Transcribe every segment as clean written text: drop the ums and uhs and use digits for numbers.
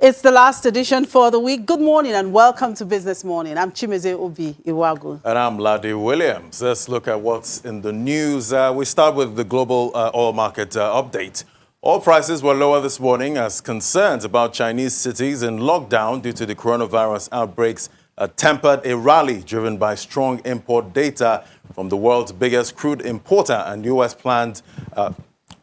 It's the last edition for the week. Good morning and welcome to Business Morning. I'm Chimeze Obi Iwagu. And I'm Ladi Williams. Let's look at what's in the news. We start with the global oil market update. Oil prices were lower this morning as concerns about Chinese cities in lockdown due to the coronavirus outbreaks tempered a rally driven by strong import data from the world's biggest crude importer and U.S. planned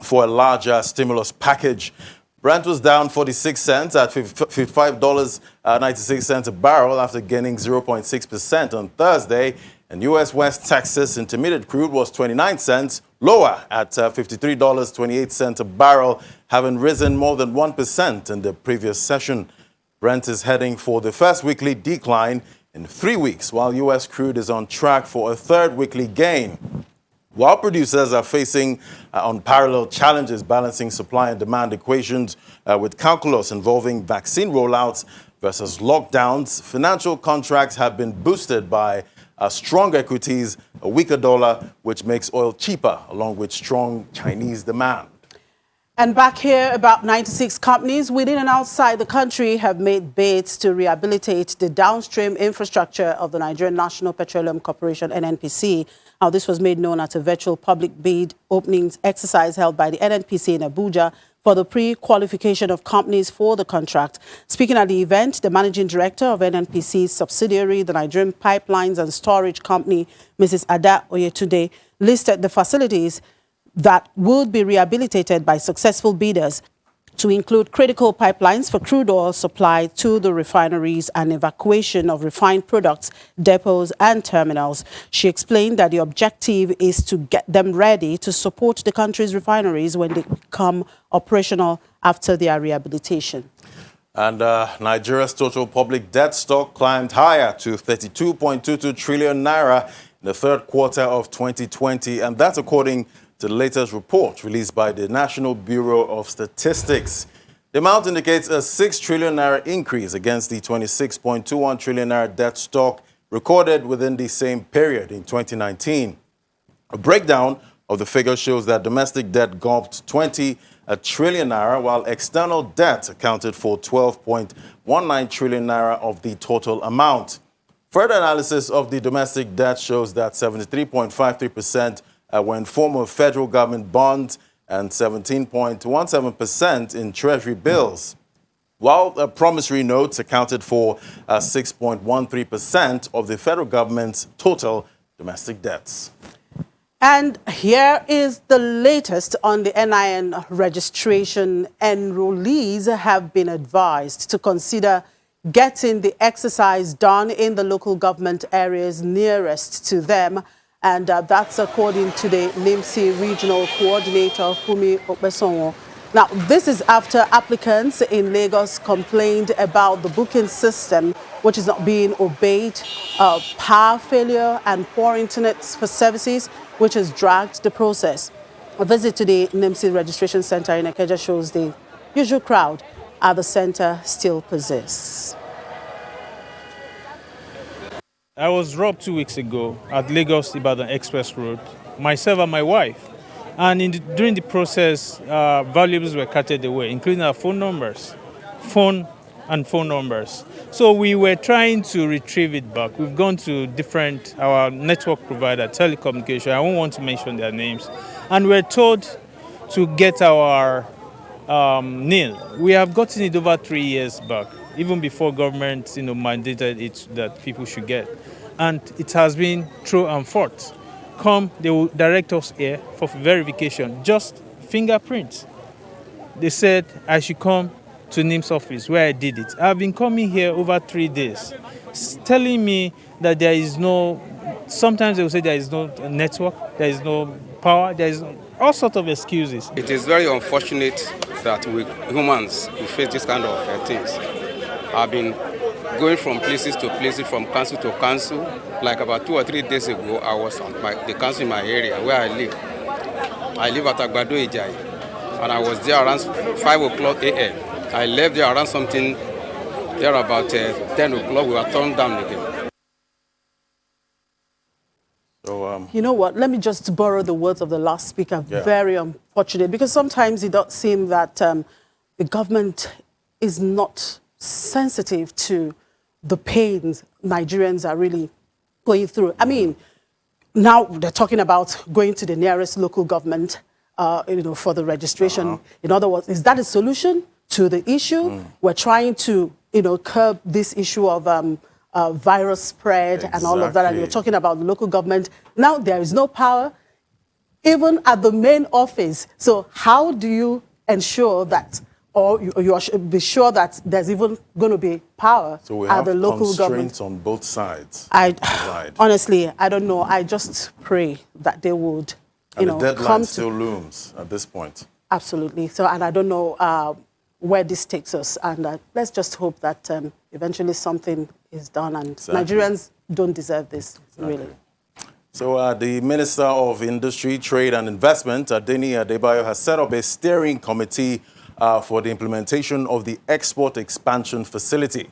for a larger stimulus package. Brent was down 46 cents at $55.96 a barrel after gaining 0.6% on Thursday. And U.S. West Texas Intermediate crude was 29 cents lower at $53.28 a barrel, having risen more than 1% in the previous session. Brent is heading for the first weekly decline in 3 weeks, while U.S. crude is on track for a third weekly gain. While producers are facing unparalleled challenges balancing supply and demand equations with calculus involving vaccine rollouts versus lockdowns, financial contracts have been boosted by strong equities, a weaker dollar, which makes oil cheaper, along with strong Chinese demand. And back here, about 96 companies within and outside the country have made bids to rehabilitate the downstream infrastructure of the Nigerian National Petroleum Corporation, NNPC. Now, this was made known at a virtual public bid openings exercise held by the NNPC in Abuja for the pre-qualification of companies for the contract. Speaking at the event, the managing director of NNPC's subsidiary, the Nigerian Pipelines and Storage Company, Mrs. Ada Oyetunde, listed the facilities that would be rehabilitated by successful bidders to include critical pipelines for crude oil supply to the refineries and evacuation of refined products, depots and terminals. She explained that the objective is to get them ready to support the country's refineries when they become operational after their rehabilitation. And Nigeria's total public debt stock climbed higher to 32.22 trillion naira in the third quarter of 2020, and that's according to the latest report released by the National Bureau of Statistics. The amount indicates a 6 trillion naira increase against the 26.21 trillion naira debt stock recorded within the same period in 2019. A breakdown of the figure shows that domestic debt gulped 20 trillion naira, while external debt accounted for 12.19 trillion naira of the total amount. Further analysis of the domestic debt shows that 73.53% were in form of federal government bonds and 17.17% in treasury bills, while promissory notes accounted for 6.13% of the federal government's total domestic debts. And here is the latest on the NIN registration. Enrollees have been advised to consider getting the exercise done in the local government areas nearest to them. And that's according to the NNPC Regional Coordinator, Fumi Opesonwo. Now, this is after applicants in Lagos complained about the booking system, which is not being obeyed, power failure and poor internet for services, which has dragged the process. A visit to the NNPC Registration Center in Ikeja shows the usual crowd at the center still persists. I was robbed 2 weeks ago at Lagos-Ibadan Express Road, myself and my wife. And during the process, valuables were carted away, including our phone numbers. So we were trying to retrieve it back. We've gone to our network provider, telecommunication. I won't want to mention their names. And we're told to get our NIL. We have gotten it over 3 years back, even before government mandated it that people should get. And it has been through and forth. They will direct us here for verification, just fingerprints. They said I should come to NIM's office where I did it. I've been coming here over 3 days, telling me that there is sometimes they will say there is no network, there is no power, there is all sorts of excuses. It is very unfortunate that we humans face this kind of things. I've been going from places to places, from council to council. Like about 2 or 3 days ago, I was at the council in my area where I live. I live at Agbado Ijai, and I was there around 5 o'clock a.m. I left there around about 10 o'clock. We were turned down again. So, you know what? Let me just borrow the words of the last speaker. Yeah. Very unfortunate, because sometimes it does seem that the government is not sensitive to the pains Nigerians are really going through. I mean, now they're talking about going to the nearest local government, for the registration. In other words, is that a solution to the issue? We're trying to, curb this issue of virus spread and all of that. And you're talking about the local government. Now there is no power, even at the main office. So how do you ensure that, or you should be sure that there's even going to be power at the local government? Constraints on both sides. Honestly, I don't know. I just pray that they would, and the deadline still looms at this point. Absolutely. So, and I don't know where this takes us. And let's just hope that eventually something is done. And Nigerians don't deserve this, really. So the Minister of Industry, Trade and Investment, Adeni Adebayo, has set up a steering committee for the implementation of the Export Expansion Facility.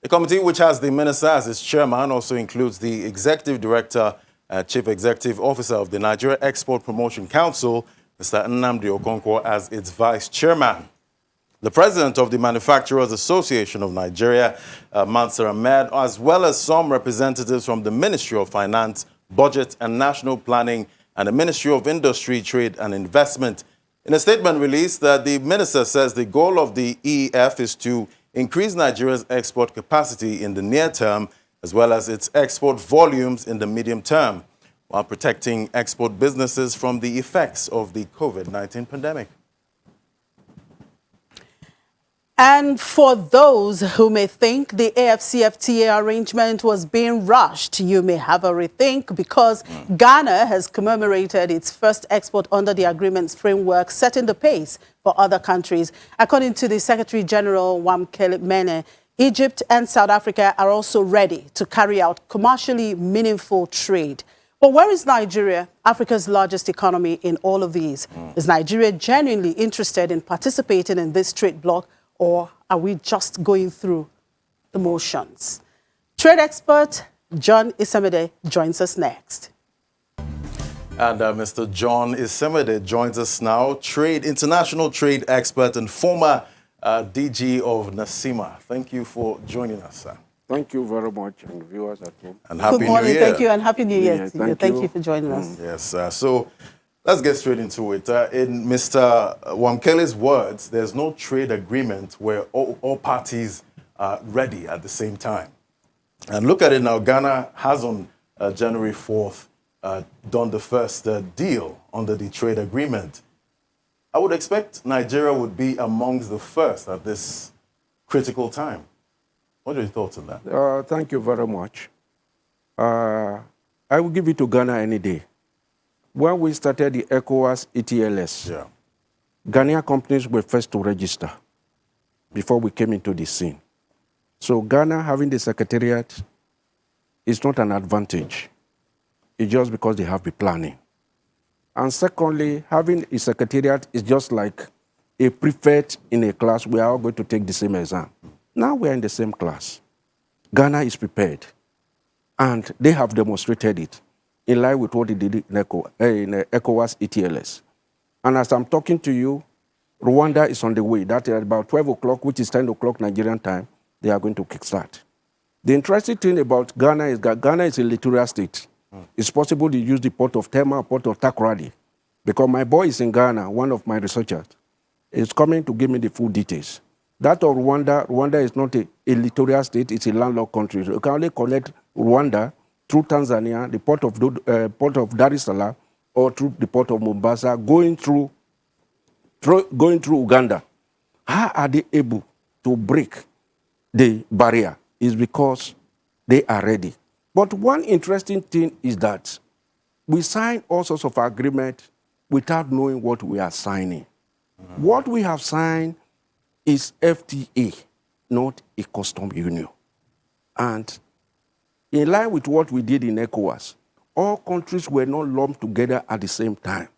The committee, which has the minister as its chairman, also includes the Executive Director, Chief Executive Officer of the Nigeria Export Promotion Council, Mr. Nnamdi Okonkwo, as its vice chairman. The president of the Manufacturers Association of Nigeria, Mansur Ahmed, as well as some representatives from the Ministry of Finance, Budget and National Planning, and the Ministry of Industry, Trade and Investment. In a statement released, the minister says the goal of the EEF is to increase Nigeria's export capacity in the near term, as well as its export volumes in the medium term, while protecting export businesses from the effects of the COVID-19 pandemic. And for those who may think the AfCFTA arrangement was being rushed, you may have a rethink, because Ghana has commemorated its first export under the agreement's framework, setting the pace for other countries. According to the Secretary General, Wamkele Mene, Egypt and South Africa are also ready to carry out commercially meaningful trade. But where is Nigeria, Africa's largest economy, in all of these? Is Nigeria genuinely interested in participating in this trade bloc, or are we just going through the motions? Trade expert John Isemede joins us next. And Mr. John Isemede joins us now, international trade expert and former DG of NASIMA. Thank you for joining us, sir. Thank you very much, and viewers at home. And Happy Good morning. New Year. Thank you, and Happy New Year to you. Thank you for joining us. Yes, so let's get straight into it. In Mr. Wamkele's words, there's no trade agreement where all parties are ready at the same time. And look at it now. Ghana has on January 4th done the first deal under the trade agreement. I would expect Nigeria would be amongst the first at this critical time. What are your thoughts on that? Thank you very much. I will give it to Ghana any day. When we started the ECOWAS ETLS, Ghanaian companies were first to register before we came into the scene. So Ghana having the secretariat is not an advantage. It's just because they have the planning. And secondly, having a secretariat is just like a prefect in a class. We are all going to take the same exam. Now we are in the same class. Ghana is prepared, and they have demonstrated it in line with what they did in ECOWAS ETLS. And as I'm talking to you, Rwanda is on the way. That at about 12 o'clock, which is 10 o'clock Nigerian time, they are going to kickstart. The interesting thing about Ghana is that Ghana is a littoral state. It's possible to use the port of Tema, port of Takoradi, because my boy is in Ghana, one of my researchers, is coming to give me the full details. That of Rwanda is not a littoral state, it's a landlocked country. So you can only connect Rwanda through Tanzania, the port of Dar es Salaam, or through the port of Mombasa, going through Uganda. How are they able to break the barrier? Is because they are ready. But one interesting thing is that we sign all sorts of agreements without knowing what we are signing. What we have signed is FTA, not a custom union. And in line with what we did in ECOWAS, all countries were not lumped together at the same time.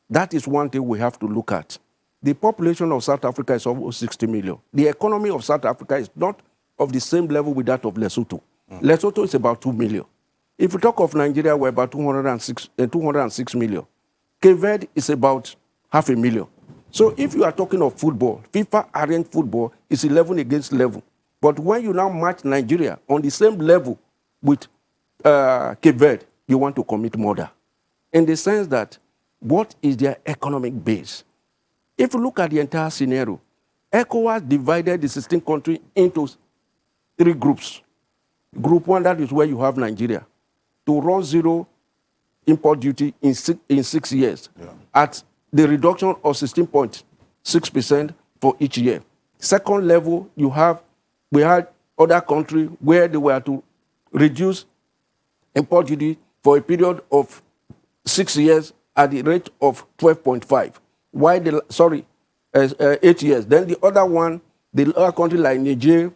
That is one thing we have to look at. The population of South Africa is almost 60 million. The economy of South Africa is not of the same level with that of Lesotho. Lesotho is about 2 million. If we talk of Nigeria, we're about 206 million. Cape Verde is about 500,000. So if you are talking of football, FIFA arranged football is 11 against 11 But when you now match Nigeria on the same level with Cape Verde, you want to commit murder. In the sense that, what is their economic base? If you look at the entire scenario, ECOWAS divided the 16 countries into 3 groups. Group 1, that is where you have Nigeria, to run zero import duty in 6 years at the reduction of 16.6% for each year. Second level, we had other countries where they were to reduce import duty for a period of 6 years at the rate of 12.5. Why 8 years. Then the other one, the other country like Niger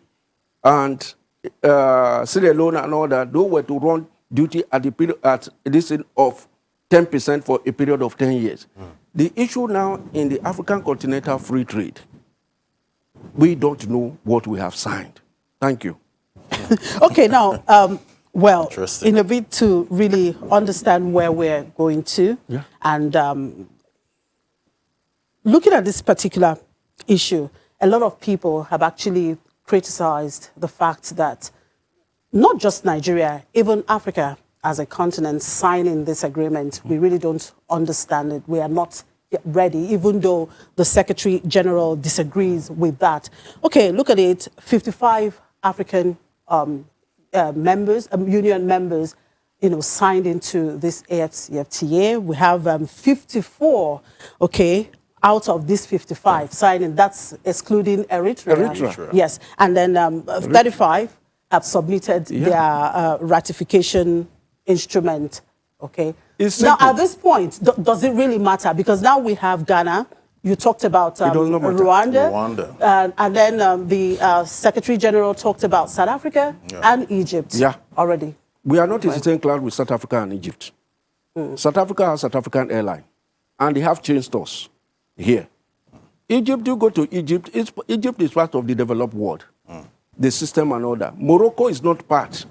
and Sierra Leone and all that, those were to run duty at the period at this of 10% for a period of 10 years. The issue now in the African Continental Free Trade, we don't know what we have signed. Thank you. Okay, now, well, in a bit to really understand where we're going to, and looking at this particular issue, a lot of people have actually criticized the fact that not just Nigeria, even Africa as a continent signing this agreement, we really don't understand it. We are not yet ready, even though the Secretary General disagrees with that. Okay, look at it, 55 African members, union members, signed into this AfCFTA. We have 54, okay, out of these 55 signing. That's excluding Eritrea. Yes, and then 35 have submitted their ratification instrument, okay? Now, at this point, does it really matter? Because now we have Ghana. You talked about Rwanda. And then the Secretary General talked about South Africa and Egypt already. We are not in the same class with South Africa and Egypt. South Africa has South African airline, and they have chain stores here. Egypt, you go to Egypt, Egypt is part of the developed world, the system and all that. Morocco is not part.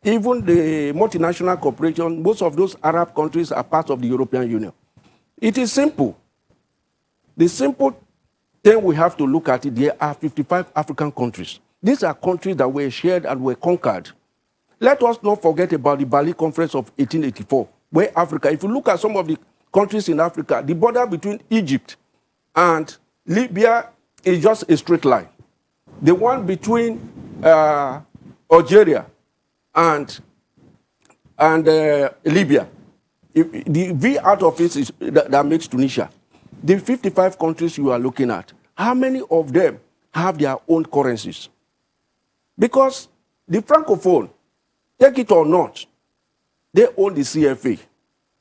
Even the multinational corporation, most of those Arab countries are part of the European Union. It is simple. The simple thing we have to look at it, there are 55 African countries. These are countries that were shared and were conquered. Let us not forget about the Bali Conference of 1884, where Africa, if you look at some of the countries in Africa, the border between Egypt and Libya is just a straight line. The one between Algeria and Libya, the V out of it is that makes Tunisia. The 55 countries you are looking at, how many of them have their own currencies? Because the Francophone, take it or not, they own the CFA.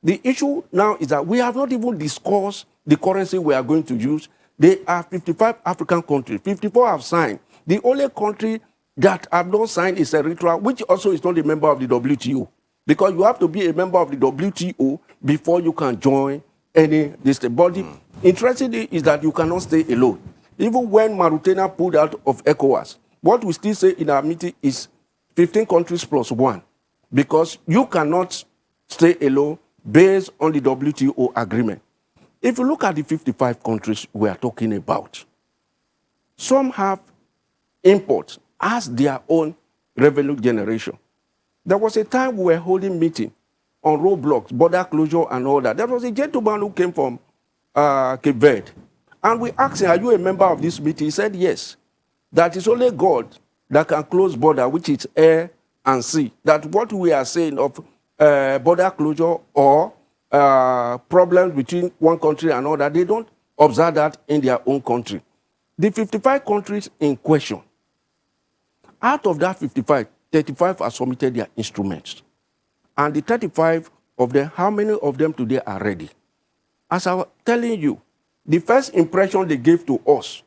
The issue now is that we have not even discussed the currency we are going to use. There are 55 African countries. 54 have signed. The only country that have not signed is Eritrea, which also is not a member of the WTO. Because you have to be a member of the WTO before you can join any list. But the interesting thing is that you cannot stay alone. Even when Mauritania pulled out of ECOWAS, what we still say in our meeting is 15 countries plus 1. Because you cannot stay alone based on the WTO agreement. If you look at the 55 countries we are talking about, some have imports as their own revenue generation. There was a time we were holding meeting on roadblocks, border closure and all that. There was a gentleman who came from Cape Verde. And we asked him, are you a member of this meeting? He said, yes. That is only God that can close border, which is air and sea. That what we are saying of border closure or problems between one country and another, they don't observe that in their own country. The 55 countries in question, out of that 55, 35 have submitted their instruments. And the 35 of them, how many of them today are ready? As I was telling you, the first impression they gave to us,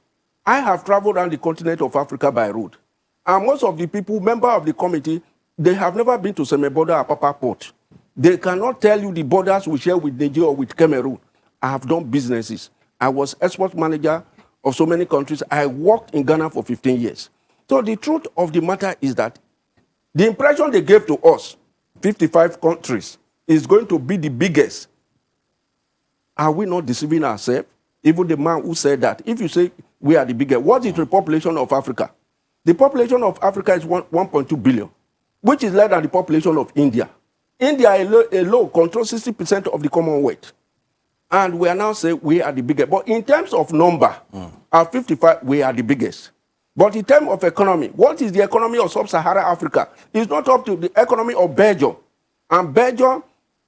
I have traveled around the continent of Africa by road. And most of the people, members of the committee, they have never been to Semeboda or Papa Port. They cannot tell you the borders we share with Niger or with Cameroon. I have done businesses. I was export manager of so many countries. I worked in Ghana for 15 years. So the truth of the matter is that the impression they gave to us, 55 countries, is going to be the biggest. Are we not deceiving ourselves? Even the man who said that, if you say we are the biggest, what is the population of Africa? The population of Africa is 1.2 billion, which is less than the population of India. India alone controls 60% of the Commonwealth. And we are now saying we are the biggest. But in terms of number, at 55, we are the biggest. But in terms of economy, what is the economy of sub-Saharan Africa? It's not up to the economy of Belgium. And Belgium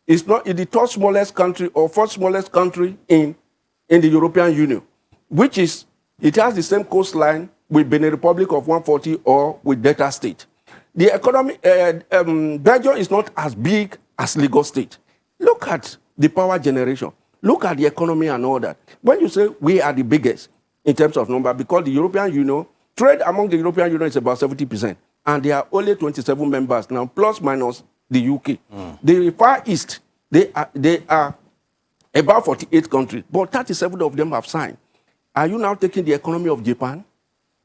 is not the third smallest country or fourth smallest country in the European Union, which is, it has the same coastline with Benin Republic of 140 or with Delta State. The economy, Belgium is not as big as Lagos State. Look at the power generation. Look at the economy and all that. When you say we are the biggest in terms of number, because the European Union, trade among the European Union is about 70%, and there are only 27 members now, plus minus the UK. The Far East, they are about 48 countries, but 37 of them have signed. Are you now taking the economy of Japan?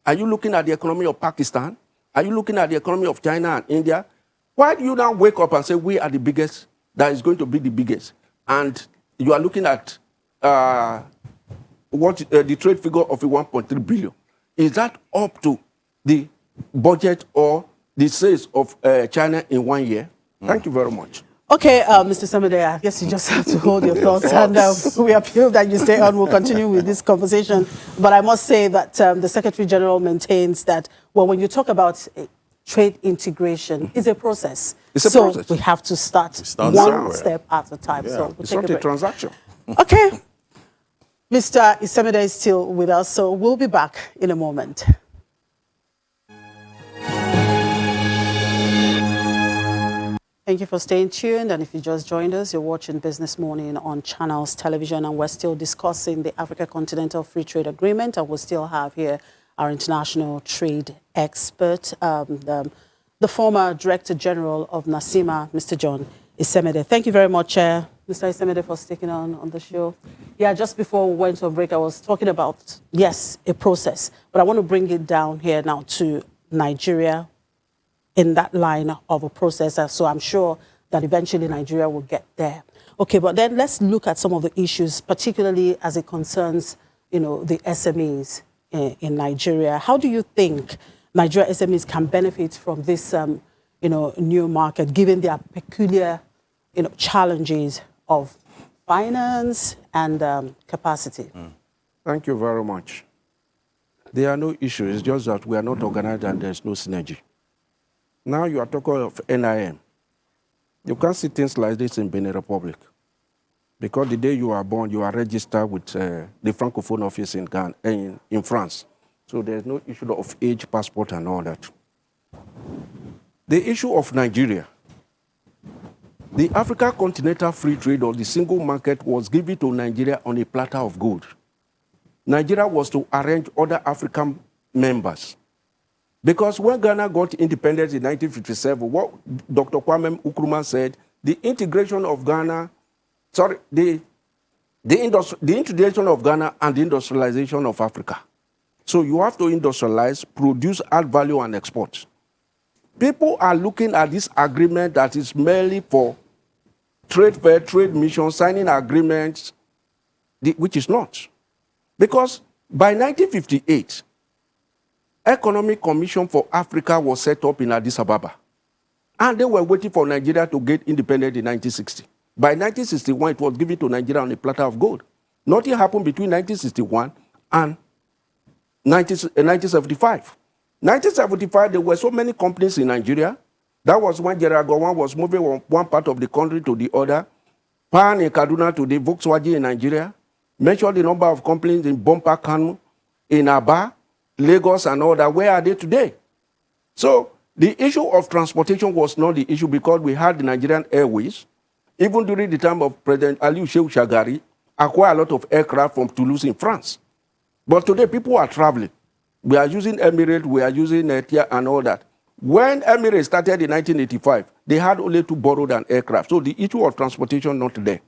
Are you looking at the economy of Pakistan? Are you looking at the economy of China and India? Why do you now wake up and say we are the biggest, that is going to be the biggest? And you are looking at the trade figure of 1.3 billion. Is that up to the budget or the sales of China in 1 year? Thank you very much. Okay, Mr. Samede, I guess you just have to hold your thoughts, and we appeal that you stay on. We'll continue with this conversation. But I must say that the Secretary General maintains that, well, when you talk about trade integration, it's a process. It's a process. So we have to start one somewhere. step at a time. Yeah. So we'll It's take not a a break. transaction. Okay. Mr. Isemede is still with us, so we'll be back in a moment. Thank you for staying tuned. And if you just joined us, you're watching Business Morning on Channels Television, and we're still discussing the Africa Continental Free Trade Agreement, and we'll still have here our international trade expert, the former Director General of NASIMA, Mr. John Isemede. Thank you very much, Mr. Isemede, for sticking on the show. Yeah, just before we went on break, I was talking about, yes, a process, but I want to bring it down here now to Nigeria in that line of a process. So I'm sure that eventually Nigeria will get there. Okay, but then let's look at some of the issues, particularly as it concerns, the SMEs in Nigeria. How do you think Nigeria SMEs can benefit from this, new market, given their peculiar, challenges of finance and capacity? Thank you very much. There are no issues. It's just that we are not organized and there's no synergy. Now you are talking of NIM. You can't see things like this in Benin Republic, because the day you are born, you are registered with the Francophone office in Ghana, in France. So there's no issue of age, passport, and all that. The issue of Nigeria, the Africa Continental Free Trade, or the single market, was given to Nigeria on a platter of gold. Nigeria was to arrange other African members. Because when Ghana got independence in 1957, what Dr. Kwame Nkrumah said, the integration of Ghana, the integration of Ghana and the industrialization of Africa. So you have to industrialize, produce, add value, and export. People are looking at this agreement that is merely for trade fair, trade mission, signing agreements, which is not. Because by 1958, Economic Commission for Africa was set up in Addis Ababa. And they were waiting for Nigeria to get independent in 1960. By 1961, it was given to Nigeria on a platter of gold. Nothing happened between 1961 and 1975. 1975, there were so many companies in Nigeria. That was when Gerald Gowon was moving from one part of the country to the other. Pan in Kaduna to the Volkswagen in Nigeria. Mention the number of companies in Bompa Kanu, in Aba, Lagos, and all that. Where are they today? So the issue of transportation was not the issue, because we had the Nigerian Airways, even during the time of President Aliou Shehu Shagari, acquired a lot of aircraft from Toulouse in France. But today people are traveling. We are using Emirates, we are using Etihad and all that. When Emirates started in 1985, they had only to borrow an aircraft. So the issue of transportation not there.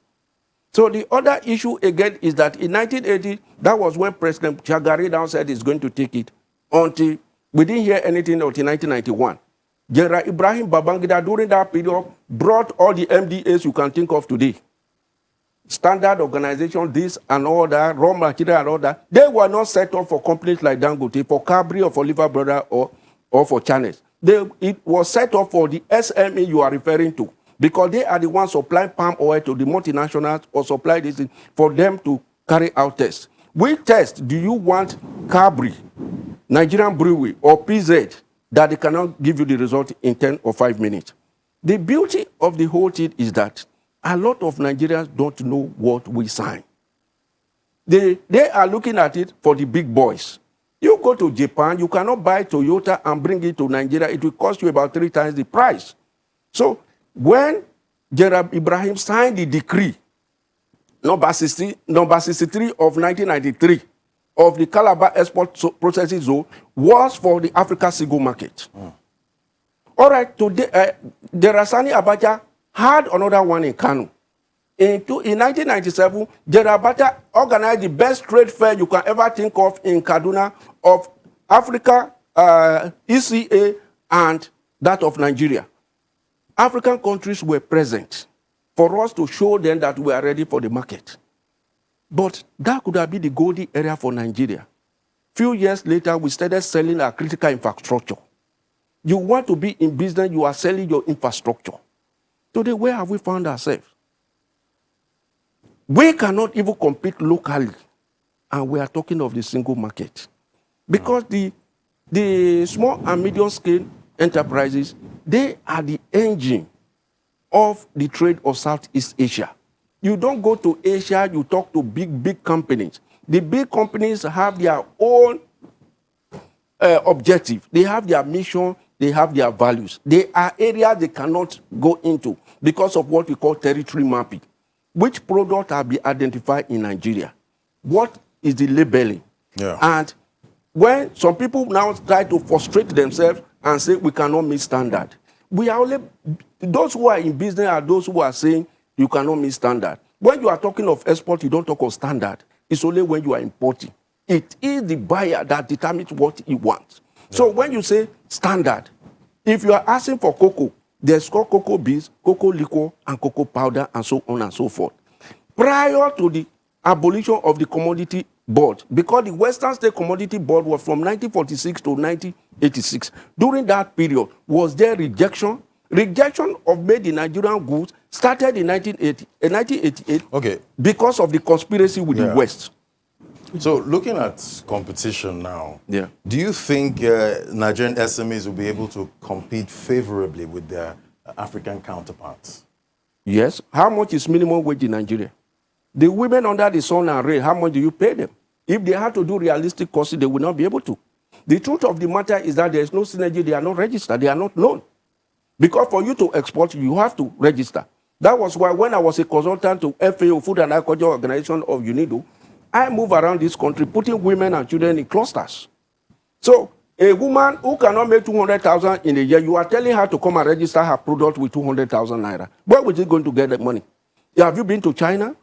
So the other issue again is that in 1980, that was when President Shagari now said he's going to take it, until we didn't hear anything until 1991. General Ibrahim Babangida during that period brought all the MDAs you can think of today. Standard organization, this and all that, raw material and all that. They were not set up for companies like Dangote, for Cabri or for Liver Brother or or for channels. It was set up for the SME you are referring to, because they are the ones supplying palm oil to the multinationals or supply this for them to carry out tests. Which test do you want Cadbury, Nigerian Brewery, or PZ that they cannot give you the result in 10 or 5 minutes? The beauty of the whole thing is that a lot of Nigerians don't know what we sign. They are looking at it for the big boys. You go to Japan, you cannot buy Toyota and bring it to Nigeria. It will cost you about 3 times the price. So when Gerard Ibrahim signed the decree, number 63 of 1993, of the Calabar Export Processing Zone, was for the Africa single market. All right, today, Derasani Abacha had another one in Kano. In 1997, Gerard Abacha organized the best trade fair you can ever think of in Kaduna of Africa, ECA, and that of Nigeria. African countries were present for us to show them that we are ready for the market. But that could have been the golden area for Nigeria. Few years later, we started selling our critical infrastructure. You want to be in business, you are selling your infrastructure. Today, where have we found ourselves? We cannot even compete locally, and we are talking of the single market. Because the small and medium scale enterprises, they are the engine of the trade of Southeast Asia. You don't go to Asia, you talk to big companies. The big companies have their own objective. They have their mission, they have their values. They are areas they cannot go into because of what we call territory mapping. Which product have been identified in Nigeria? What is the labeling? Yeah. And when some people now try to frustrate themselves and say we cannot meet standard, we are only, those who are in business are those who are saying you cannot meet standard. When you are talking of export, you don't talk of standard. It's only when you are importing. It is the buyer that determines what he wants. Yeah. So when you say standard, if you are asking for cocoa, there's cocoa beans, cocoa liquor, and cocoa powder, and so on and so forth. Prior to the abolition of the Commodity Board, because the Western State Commodity Board was from 1946 to 1986, during that period, was there rejection? Rejection of made in Nigerian goods started in 1988 okay, because of the conspiracy with the West. So looking at competition now, do you think Nigerian SMEs will be able to compete favorably with their African counterparts? Yes. How much is minimum wage in Nigeria? The women under the sun and rain, how much do you pay them? If they have to do realistic costing, they will not be able to. The truth of the matter is that there is no synergy. They are not registered. They are not known. Because for you to export, you have to register. That was why when I was a consultant to FAO, Food and Agriculture Organization of UNIDO, I move around this country putting women and children in clusters. So a woman who cannot make 200,000 in a year, you are telling her to come and register her product with 200,000 naira. Where was she going to get that money? Have you been to China?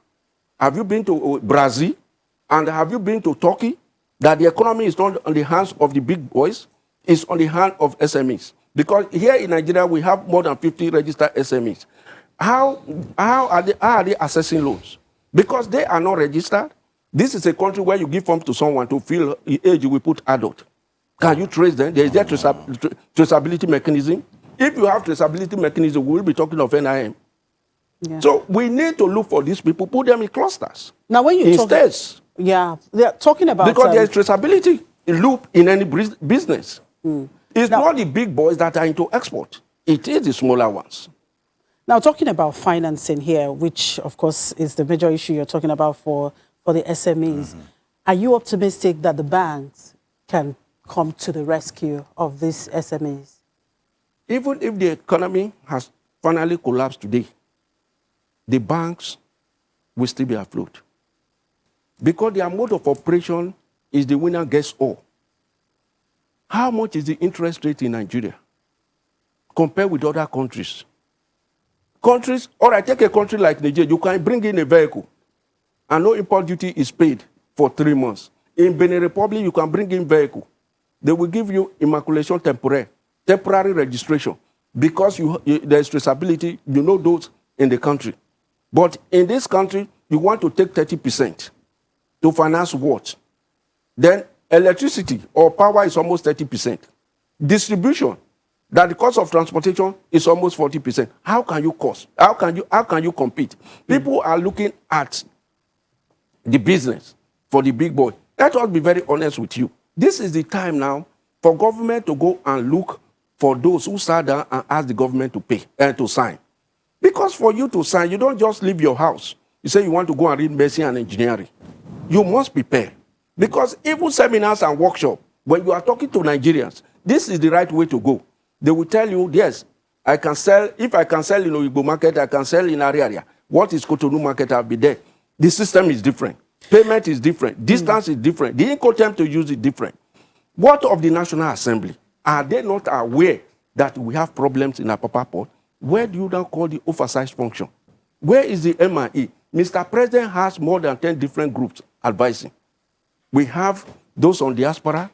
Have you been to Brazil? And have you been to Turkey? That the economy is not on the hands of the big boys, it's on the hand of SMEs. Because here in Nigeria, we have more than 50 registered SMEs. How are they assessing loans? Because they are not registered. This is a country where you give forms to someone to fill the age you will put adult. Can you trace them? There is that traceability mechanism. If you have traceability mechanism, we will be talking of NIM. Yeah. So we need to look for these people, put them in clusters. Now, when you talk, states, they're talking about because there is traceability loop in any business. It's not the big boys that are into export. It is the smaller ones. Now, talking about financing here, which of course is the major issue you're talking about for the SMEs, are you optimistic that the banks can come to the rescue of these SMEs? Even if the economy has finally collapsed today, the banks will still be afloat. Because their mode of operation is the winner gets all. How much is the interest rate in Nigeria compared with other countries? Countries, all right, take a country like Nigeria, you can bring in a vehicle and no import duty is paid for 3 months. In Benin Republic, you can bring in vehicle. They will give you immaculation temporary registration, because there is traceability, you know those in the country. But in this country, you want to take 30% to finance what? Then electricity or power is almost 30%. Distribution, that the cost of transportation is almost 40%. How can you cost? How can you compete? People are looking at the business for the big boy. Let us be very honest with you. This is the time now for government to go and look for those who sat down and ask the government to pay and to sign. Because for you to sign, you don't just leave your house. You say you want to go and read medicine and engineering. You must prepare. Because even seminars and workshops, when you are talking to Nigerians, this is the right way to go. They will tell you, yes, I can sell, if I can sell in Oyigbo market, I can sell in Ariaria. What is Cotonou market? I'll be there. The system is different. Payment is different. Distance is different. The Incoterm to use is different. What of the National Assembly? Are they not aware that we have problems in Apapa Port? Where do you now call the oversized function? Where is the MIE? Mr. President has more than 10 different groups advising. We have those on diaspora,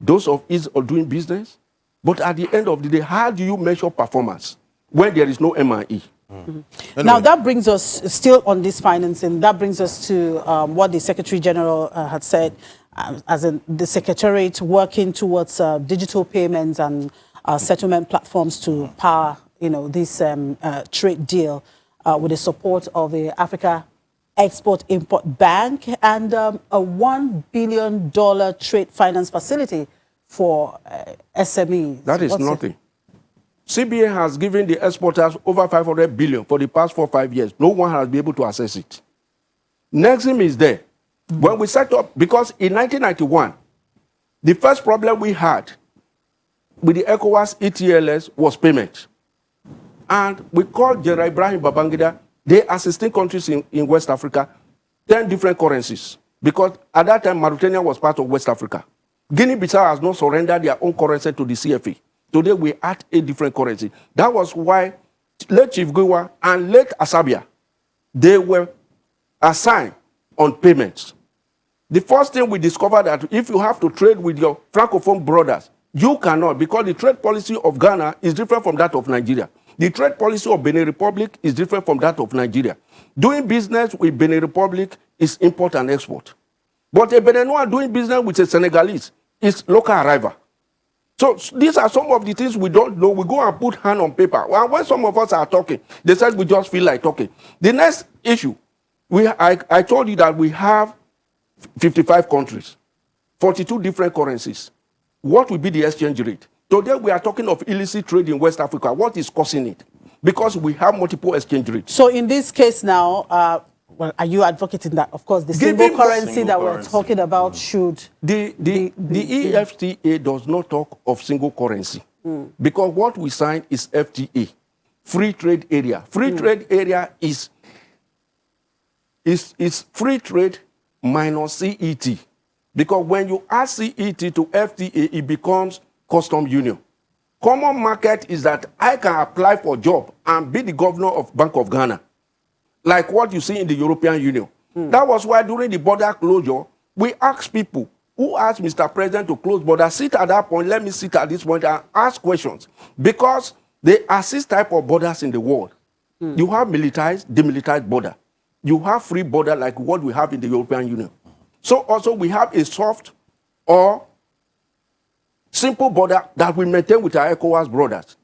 those of ease of doing business. But at the end of the day, how do you measure performance when there is no MIE? Anyway. Now, that brings us, still on this financing, that brings us to what the Secretary General had said, as in the Secretariat working towards digital payments and settlement platforms to power, this trade deal with the support of the Africa Export-Import Bank and a $1 billion trade finance facility for SMEs. That is nothing. CBA has given the exporters over 500 billion for the past 4 or 5 years. No one has been able to access it. Nexim is there. When we set up, because in 1991, the first problem we had with the ECOWAS ETLS was payment. And we called General Ibrahim Babangida, they are 16 countries in West Africa, 10 different currencies. Because at that time, Mauritania was part of West Africa. Guinea-Bissau has not surrendered their own currency to the CFA. Today, we add 8 different currencies. That was why late Chief Gwiwa and late Asabia, they were assigned on payments. The first thing we discovered that if you have to trade with your Francophone brothers, you cannot, because the trade policy of Ghana is different from that of Nigeria. The trade policy of Benin Republic is different from that of Nigeria. Doing business with Benin Republic is import and export. But a Beninois doing business with a Senegalese is local arrival. So these are some of the things we don't know. We go and put hand on paper. And when some of us are talking, they said we just feel like talking. The next issue, I told you that we have 55 countries, 42 different currencies. What will be the exchange rate? Today we are talking of illicit trade in West Africa. What is causing it? Because we have multiple exchange rates. So in this case now, well, are you advocating that, of course, the single currency that we're talking about should... The AfCFTA does not talk of single currency. Because what we sign is FTA, free trade area. Free trade area is free trade minus CET. Because when you add CET to FTA, it becomes custom union. Common market is that I can apply for a job and be the governor of Bank of Ghana, like what you see in the European Union. That was why during the border closure, we asked people who asked Mr. President to close border, sit at that point, let me sit at this point and ask questions. Because there are 6 types of borders in the world. You have militarized, demilitarized border. You have free border like what we have in the European Union. So also we have a soft or simple border that we maintain with our ECOWAS brothers.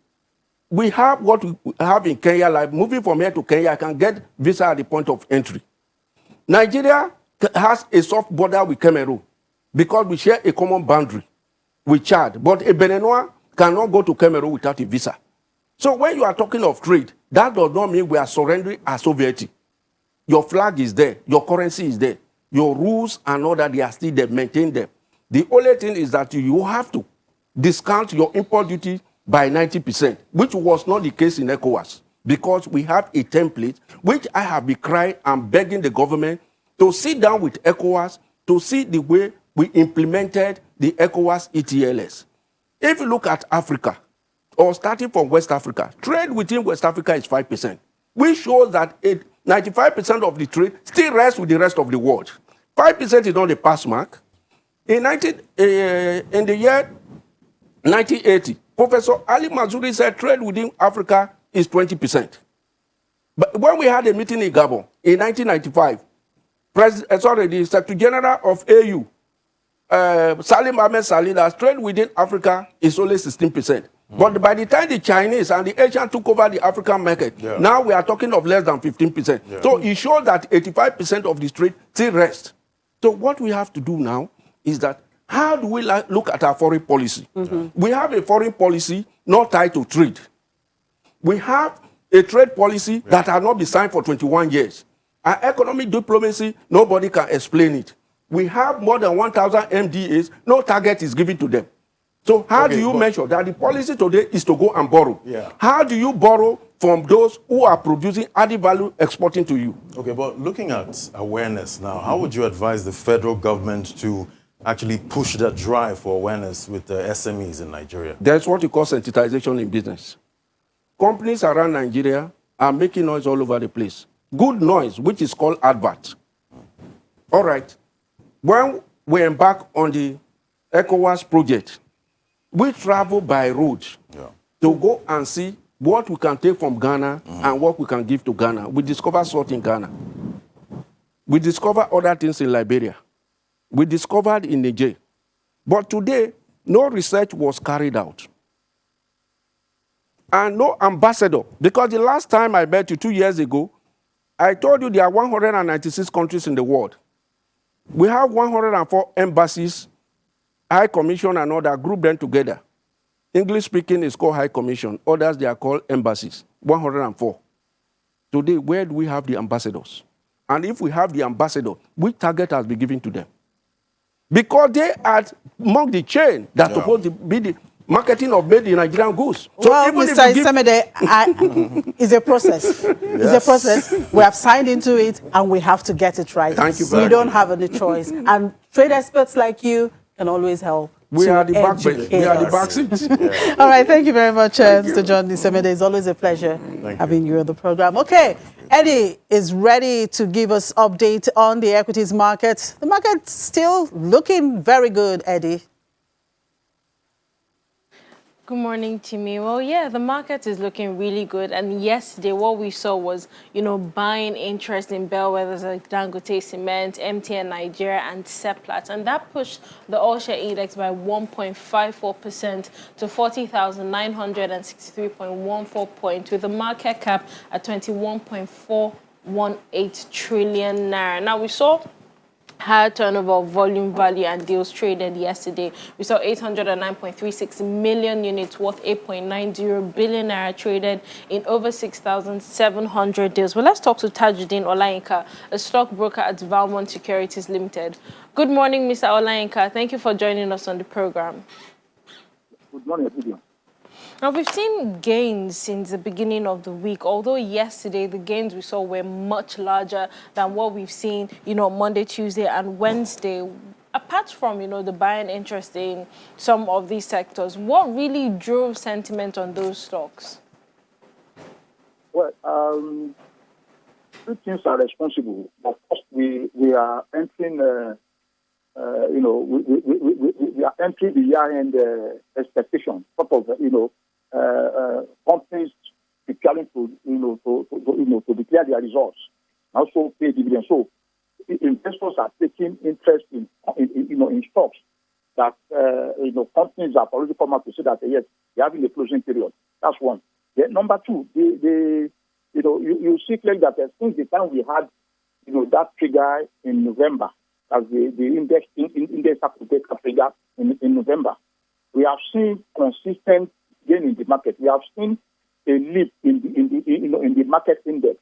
We have what we have in Kenya, like moving from here to Kenya, I can get visa at the point of entry. Nigeria has a soft border with Cameroon because we share a common boundary with Chad. But a Beninois cannot go to Cameroon without a visa. So when you are talking of trade, that does not mean we are surrendering our sovereignty. Your flag is there, your currency is there, your rules and all that, they are still there, maintain them. The only thing is that you have to discount your import duty by 90%, which was not the case in ECOWAS, because we have a template which I have been crying and begging the government to sit down with ECOWAS to see the way we implemented the ECOWAS ETLS. If you look at Africa, or starting from West Africa, trade within West Africa is 5%, which shows that 95% of the trade still rests with the rest of the world. 5% is not a pass mark. In the year 1980, Professor Ali Mazuri said trade within Africa is 20%. But when we had a meeting in Gabon in 1995, the Secretary General of AU Salim Ahmed Salih, that trade within Africa is only 16%. But by the time the Chinese and the Asian took over the African market, now we are talking of less than 15%. So it shows that 85% of the trade still rests. So what we have to do now is that how do we look at our foreign policy? We have a foreign policy not tied to trade. We have a trade policy that has not been signed for 21 years. Our economic diplomacy, nobody can explain it. We have more than 1,000 MDAs, no target is given to them. So how do you measure that the policy today is to go and borrow? How do you borrow from those who are producing added value exporting to you? Okay, but looking at awareness now, how would you advise the federal government to actually push that drive for awareness with the SMEs in Nigeria? There's what you call sensitization in business. Companies around Nigeria are making noise all over the place. Good noise, which is called advert. All right. When we embark on the ECOWAS project, we travel by road to go and see what we can take from Ghana and what we can give to Ghana. We discover salt in Ghana. We discover other things in Liberia. We discovered in Niger. But today, no research was carried out. And no ambassador. Because the last time I met you 2 years ago, I told you there are 196 countries in the world. We have 104 embassies, High Commission and other, group them together. English speaking is called High Commission. Others, they are called embassies, 104. Today, where do we have the ambassadors? And if we have the ambassador, which target has been given to them? Because they are among the chain that's supposed to be the marketing of made in Nigerian goods. So well, Mr. Isemede, it's a process. It's a process. We have signed into it, and we have to get it right. Thank you very much. We don't have any choice. And trade experts like you can always help. We are the backbench. We are the back seats. All right, thank you very much, Mr. John Isemede. It's always a pleasure having you on the program. Okay, Eddie is ready to give us update on the equities market. The market's still looking very good, Eddie. Good morning, Timmy. Well, yeah, the market is looking really good. And yesterday, what we saw was, buying interest in bellwethers like Dangote Cement, MTN Nigeria, and Seplat. And that pushed the all-share index by 1.54% to 40,963.14 points, with the market cap at 21.418 trillion naira. Now, we saw higher turnover of volume, value, and deals traded yesterday. We saw 809.36 million units worth 8.90 billion naira traded in over 6,700 deals. Well, let's talk to Tajuddin Olayinka, a stockbroker at Valmont Securities Limited. Good morning, Mr. Olayinka. Thank you for joining us on the program. Good morning, everyone. Now, we've seen gains since the beginning of the week, although yesterday the gains we saw were much larger than what we've seen, Monday, Tuesday, and Wednesday. Apart from, the buying interest in some of these sectors, what really drove sentiment on those stocks? Well, two things are responsible. Of course, we are entering, we are entering the year-end expectation, sort of, companies preparing to declare their results, and also pay dividends. So investors are taking interest in stocks that companies have already come out to say that yes, they're having a closing period. That's one. Then number two, you see clearly that since the time we had that trigger in November, as the index trigger in November, we have seen consistent gain in the market. We have seen a leap in the market index.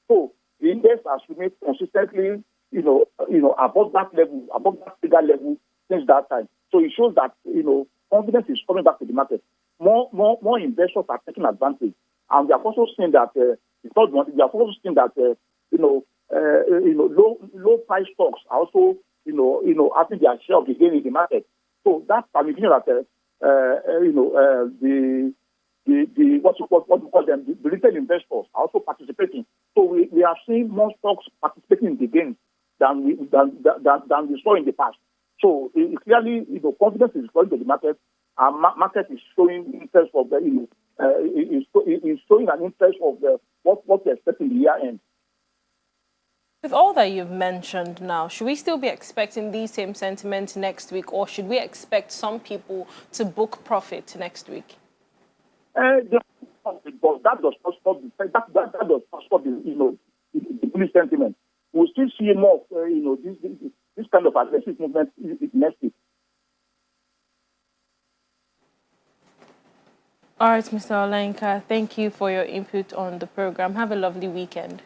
So the index has remained consistently, above that level, above that trigger level since that time. So it shows that confidence is coming back to the market. More investors are taking advantage, and we have also seen that low price stocks are also having their share of the gain in the market. So that's permitting that the retail investors are also participating. So we are seeing more stocks participating in the gains than we saw in the past. So clearly, confidence is going to the market. Our market is showing interest of is showing an interest of what we expect in the year end. With all that you've mentioned now, should we still be expecting these same sentiments next week, or should we expect some people to book profit next week? But that does not stop that does not stop the bullish sentiment. We'll still see more this kind of aggressive movement next week. All right, Mr. Olayinka, thank you for your input on the program. Have a lovely weekend.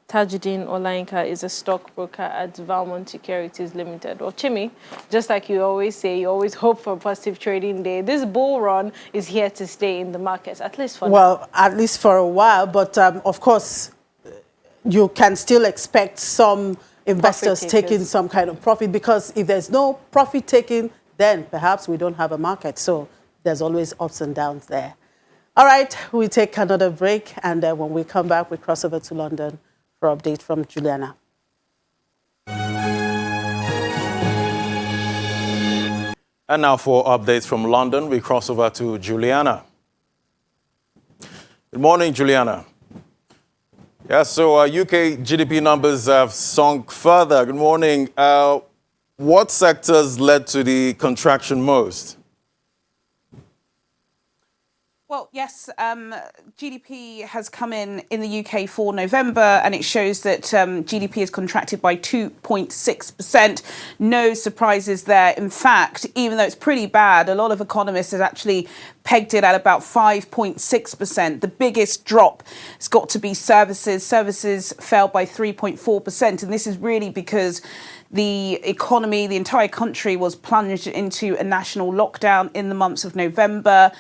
Tajuddin Olayinka is a stockbroker at Valmont Securities Limited. Well, Chimi, just like you always say, you always hope for a positive trading day. This bull run is here to stay in the markets, at least for now. Well, at least for a while, but of course, you can still expect some investors taking some kind of profit, because if there's no profit taking, then perhaps we don't have a market. So there's always ups and downs there. All right, we take another break, and when we come back, we cross over to London for update from Juliana. And now for updates from London, we cross over to Juliana. Good morning, Juliana. Yeah, so UK GDP numbers have sunk further. Good morning. What sectors led to the contraction most? Well, yes, GDP has come in the UK for November, and it shows that GDP has contracted by 2.6%. No surprises there. In fact, even though it's pretty bad, a lot of economists have actually pegged it at about 5.6%. The biggest drop has got to be services. Services fell by 3.4%, and this is really because the economy, the entire country, was plunged into a national lockdown in the months of November.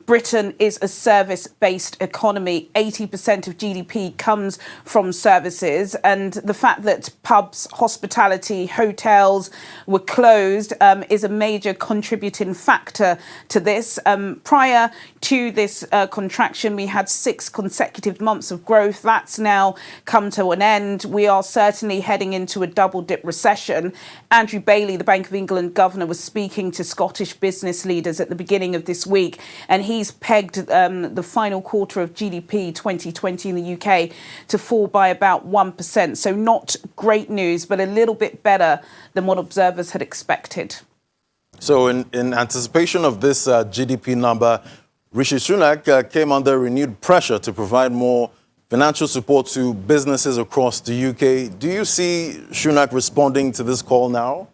Britain is a service-based economy. 80% of GDP comes from services, and the fact that pubs, hospitality, hotels were closed is a major contributing factor to this. Prior to this contraction, we had 6 consecutive months of growth. That's now come to an end. We are certainly heading into a double-dip recession. Andrew Bailey, the Bank of England governor, was speaking to Scottish business leaders at the beginning of this week, and he's pegged the final quarter of GDP 2020 in the UK to fall by about 1%. So not great news, but a little bit better than what observers had expected. So in anticipation of this GDP number, Rishi Sunak came under renewed pressure to provide more financial support to businesses across the UK. Do you see Sunak responding to this call now?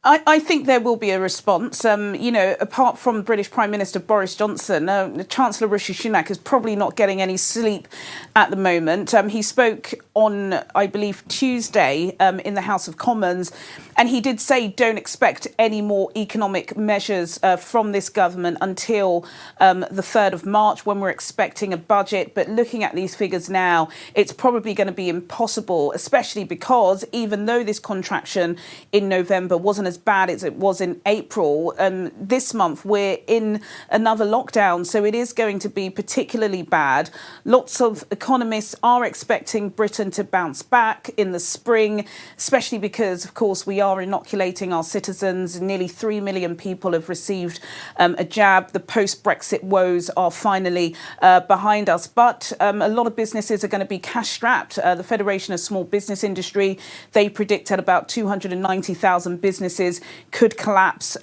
I think there will be a response. Apart from British Prime Minister Boris Johnson, Chancellor Rishi Sunak is probably not getting any sleep at the moment. He spoke on, I believe, Tuesday in the House of Commons, and he did say don't expect any more economic measures from this government until the 3rd of March, when we're expecting a budget. But looking at these figures now, it's probably going to be impossible, especially because even though this contraction in November wasn't as bad as it was in April, this month we're in another lockdown, so it is going to be particularly bad. Lots of economists are expecting Britain to bounce back in the spring, especially because, of course, we are inoculating our citizens. Nearly 3 million people have received a jab. The post-Brexit woes are finally behind us, but a lot of businesses are going to be cash-strapped. The Federation of Small Business Industry, they predict at about 290,000 businesses could collapse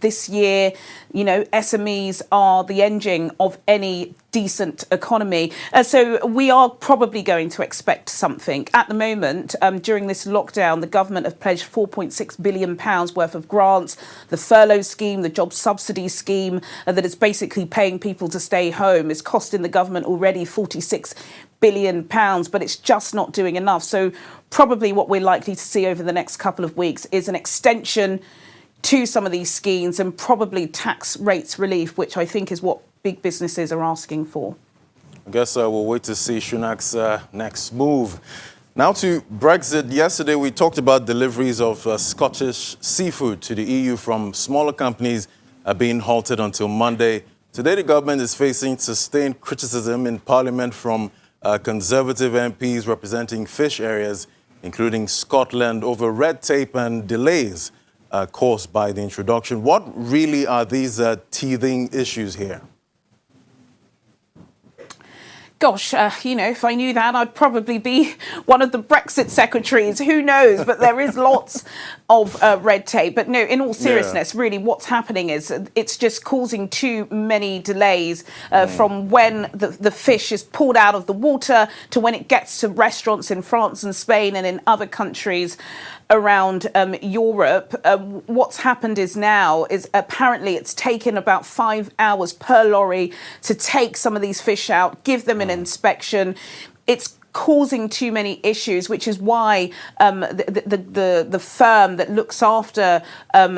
this year. SMEs are the engine of any decent economy. So we are probably going to expect something. At the moment, during this lockdown, the government have pledged £4.6 billion worth of grants. The furlough scheme, the job subsidy scheme that is basically paying people to stay home is costing the government already £46 billion, but it's just not doing enough. So probably what we're likely to see over the next couple of weeks is an extension to some of these schemes and probably tax rates relief, which I think is what big businesses are asking for. I guess we'll wait to see Sunak's next move. Now to Brexit. Yesterday we talked about deliveries of Scottish seafood to the EU from smaller companies being halted until Monday. Today the government is facing sustained criticism in Parliament from Conservative MPs representing fish areas, including Scotland, over red tape and delays caused by the introduction. What really are these teething issues here? Gosh, if I knew that, I'd probably be one of the Brexit secretaries. Who knows? But there is lots of red tape. But no, in all seriousness, really what's happening is it's just causing too many delays from when the fish is pulled out of the water to when it gets to restaurants in France and Spain and in other countries around Europe. What's happened is apparently it's taken about 5 hours per lorry to take some of these fish out, give them an inspection. It's causing too many issues, which is why the firm that looks after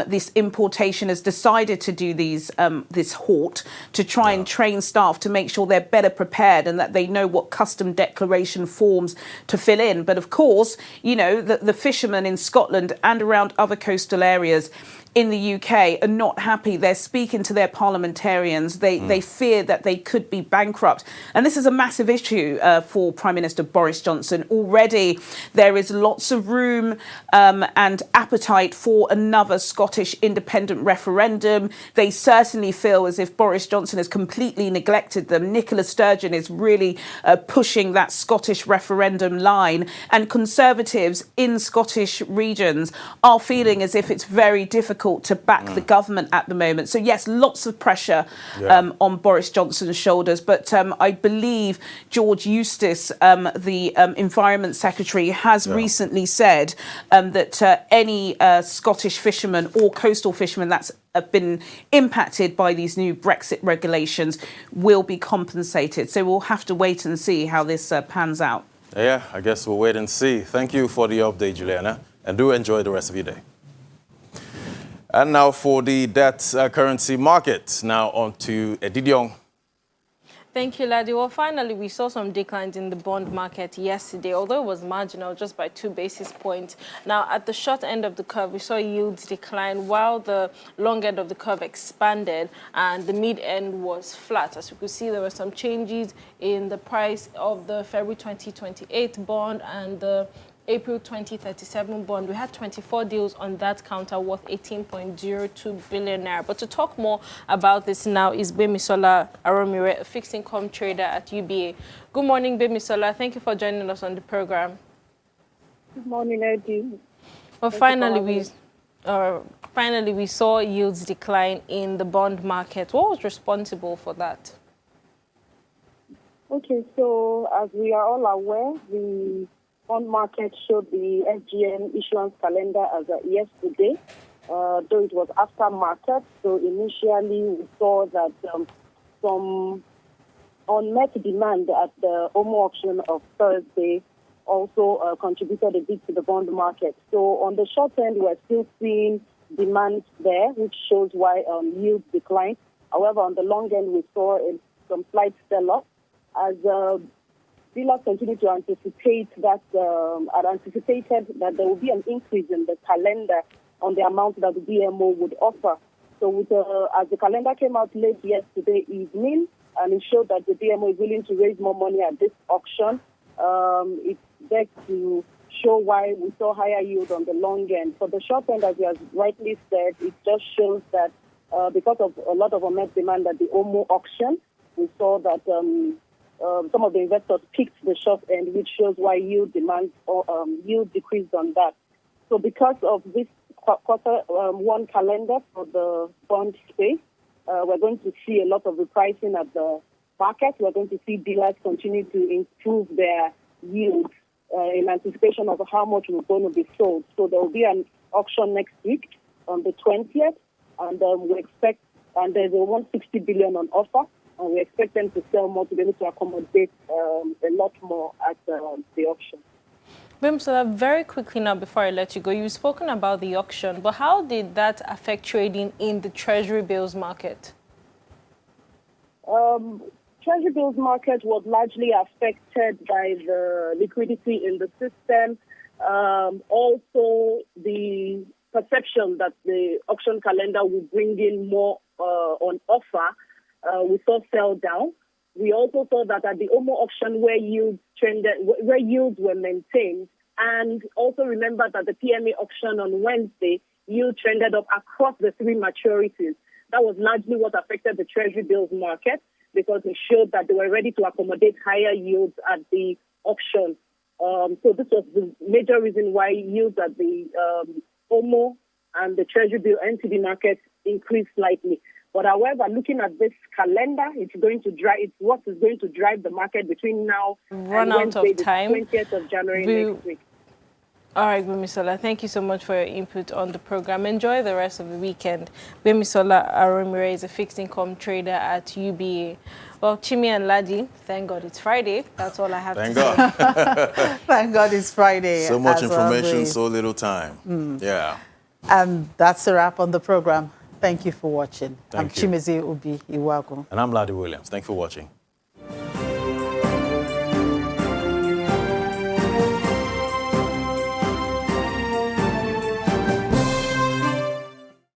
this importation has decided to do this halt to try and train staff to make sure they're better prepared and that they know what custom declaration forms to fill in. But of course, the fishermen in Scotland and around other coastal areas in the UK are not happy. They're speaking to their parliamentarians. They fear that they could be bankrupt. And this is a massive issue for Prime Minister Boris Johnson. Already there is lots of room and appetite for another Scottish independent referendum. They certainly feel as if Boris Johnson has completely neglected them. Nicola Sturgeon is really pushing that Scottish referendum line. And Conservatives in Scottish regions are feeling as if it's very difficult to back the government at the moment. So yes, lots of pressure on Boris Johnson's shoulders. But I believe George Eustice, the Environment Secretary, has recently said that any Scottish fisherman or coastal fisherman that's been impacted by these new Brexit regulations will be compensated. So we'll have to wait and see how this pans out. Yeah, I guess we'll wait and see. Thank you for the update, Juliana, and do enjoy the rest of your day. And now for the debt currency market. Now on to Edidiong. Thank you, Ladi. Well, finally, we saw some declines in the bond market yesterday, although it was marginal, just by 2 basis points. Now, at the short end of the curve, we saw yields decline while the long end of the curve expanded and the mid end was flat. As you could see, there were some changes in the price of the February 2028 bond and the April 2037 bond. We had 24 deals on that counter worth 18.02 billion naira. But to talk more about this now is Bemisola Aromire, a fixed income trader at UBA. Good morning, Bemisola. Thank you for joining us on the program. Good morning, Eddie. Well, finally we saw yields decline in the bond market. What was responsible for that? Okay, so as we are all aware, the bond market showed the FGN issuance calendar as yesterday, though it was after market. So initially we saw that some unmet demand at the OMO auction of Thursday also contributed a bit to the bond market. So on the short end, we're still seeing demand there, which shows why yields declined. However, on the long end, we saw some slight sell-off as dealers continue to anticipate that anticipated that there will be an increase in the calendar on the amount that the DMO would offer. So as the calendar came out late yesterday evening, and it showed that the DMO is willing to raise more money at this auction, it's begs to show why we saw higher yield on the long end. For the short end, as you have rightly said, it just shows that because of a lot of unmet demand at the OMO auction, we saw that some of the investors picked the short end, which shows why yield decreased on that. So because of this quarter one calendar for the bond space, we're going to see a lot of repricing at the market. We're going to see dealers continue to improve their yields in anticipation of how much was going to be sold. So there will be an auction next week on the 20th, and we expect, and there's a 160 billion on offer. And we expect them to sell more to be able to accommodate a lot more at the auction. Bemisola, very quickly now before I let you go, you've spoken about the auction, but how did that affect trading in the Treasury bills market? Treasury bills market was largely affected by the liquidity in the system. Also, the perception that the auction calendar will bring in more on offer. We saw sell down. We also saw that at the OMO auction where yields were maintained, and also remember that the PMA auction on Wednesday, yield trended up across the 3 maturities. That was largely what affected the Treasury bills market. because it showed that they were ready to accommodate higher yields at the auction. So this was the major reason why yields at the OMO and the Treasury bill NTB market increased slightly. But however, looking at this calendar, it's what is going to drive the market between now and Wednesday, the 20th of January next week. All right, Gbemisola, thank you so much for your input on the program. Enjoy the rest of the weekend. Gbemisola Aromire is a fixed income trader at UBA. Well, Chimi and Ladi, thank God it's Friday. That's all I have to say. Thank God it's Friday. So much information, so little time. Yeah. And that's a wrap on the program. Thank you for watching. Thank you. I'm Chimeze Obi Iwago. And I'm Ladi Williams. Thanks for watching.